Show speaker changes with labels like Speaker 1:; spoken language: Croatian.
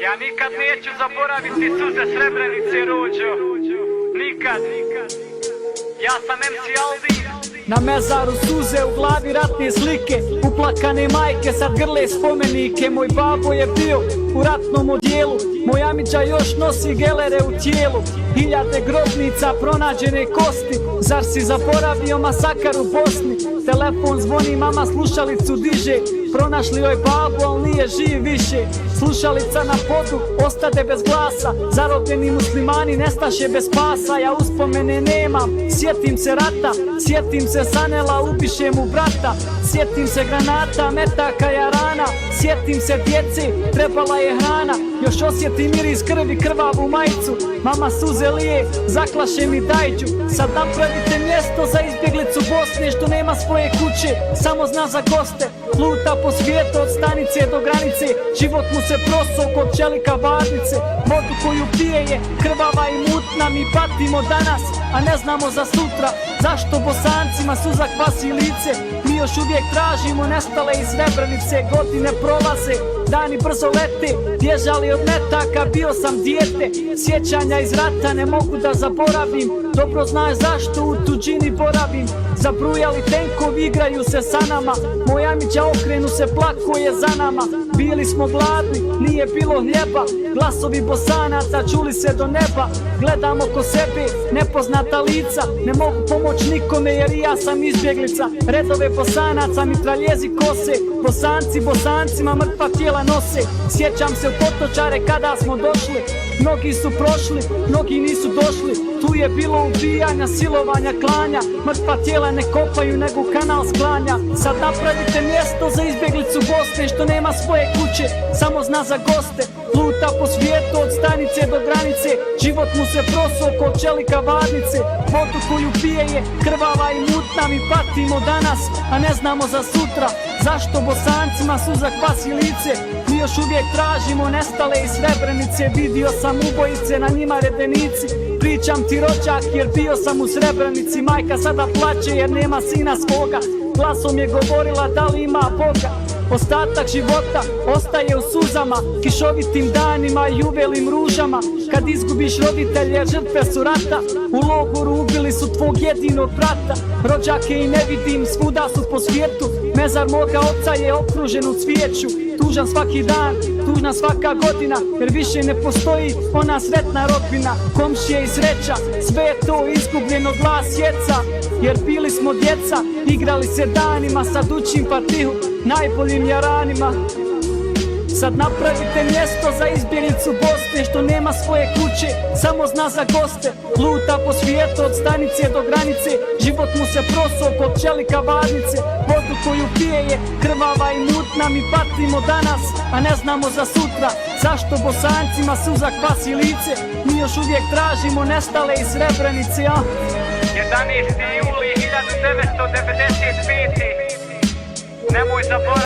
Speaker 1: Ja nikad neću zaboraviti suze Srebrenice, Rođo. Nikad. Ja sam MC Aldi.
Speaker 2: Na mezaru suze, u glavi ratne slike, uplakane majke sad grle spomenike. Moj babo je bio u ratnom odjelu, moj amidža još nosi gelere u tijelu. Hiljade grobnica, pronađene kosti, zar si zaboravio masakar u Bosni? Telefon zvoni, mama slušalicu diže, pronašli joj babu, al nije živ više. Slušalica na podu, ostade bez glasa, zarobljeni muslimani nestaše bez spasa. Ja uspomene nemam, sjetim se rata, sjetim se sanela, ubiše mu brata. Sjetim se granata, metaka, jarana, sjetim se djece, trebala je hrana. Još osjetim miris krvi, krvavu majicu, mama suze lije, zaklaše mi dajđu. Sad napravite mjesto za izbjeglicu Bosne što nema svoje kuće, samo zna za goste. Luta po svijetu od stanice do granice, život mu se proso kod čelika varnice. Vodu koju pije je krvava i mutna, mi patimo danas, a ne znamo za sutra. Zašto Bosancima suza kvasi lice? Mi još uvijek tražimo nestale iz Srebrenice. Godine prolaze, dani brzo lete, bježali od metaka, bio sam dijete. Sjećanja iz rata ne mogu da zaboravim, dobro znaš zašto u tuđini boravim. Zabrujali tenkovi, igraju se sa nama, moj amidža okrenu se, plako je za nama. Bili smo gladni, nije bilo hljeba, glasovi Bosanaca čuli se do neba. Gledamo ko sebe, nepoznata lica, ne mogu pomoć nikome jer i ja sam izbjeglica. Redove Bosanaca mitraljezi kose, Bosanci Bosancima mrtva tijela nose. Sjećam se u Potočare kada smo došli, mnogi su prošli, mnogi nisu došli. Tu je bilo ubijanja, silovanja, klanja, mrtva tijela ne kopaju nego kanal sklanja. Sad napravite mjesto za izbjeglicu Bosne što nema svoje kuće, samo zna za goste. Luta po svijetu od stanice do granice, život mu se proso kod čelika varnice. Vodu koju pije je krvava i mutna, mi patimo danas, a ne znamo za sutra. Zašto Bosancima suza kvasi lice? Mi još uvijek tražimo nestale iz Srebrenice. Vidio sam ubojice, na njima redenici. Pričam ti rođak jer bio sam u Srebrenici. Majka sada plače jer nema sina svoga, glasom je govorila da li ima Boga. Ostatak života ostaje u suzama, kišovitim danima i uvelim ružama. Kad izgubiš roditelje, žrtve su rata, u logoru ubili su tvog jedinog brata. Rođake i ne vidim, svuda su po svijetu, mezar moga oca je okružen u cvijeću. Tužan svaki dan, tužna svaka godina, jer više ne postoji ona sretna rodbina. Komšije i sreća, sve je to izgubljeno, glas jeca. Jer bili smo djeca, igrali se danima, sad učim Fatihu najboljim jaranima. Sad napravite mjesto za izbjeglicu Bosne što nema svoje kuće, samo zna za goste. Luta po svijetu od stanice do granice, život mu se proso kod čelika varnice. Vodu koju pije je krvava i mutna, mi patimo danas, a ne znamo za sutra. Zašto Bosancima suza kvasi lice? Mi još uvijek tražimo nestale iz Srebrenice.
Speaker 1: 11. juli 1995. Nemoj zaboraviti.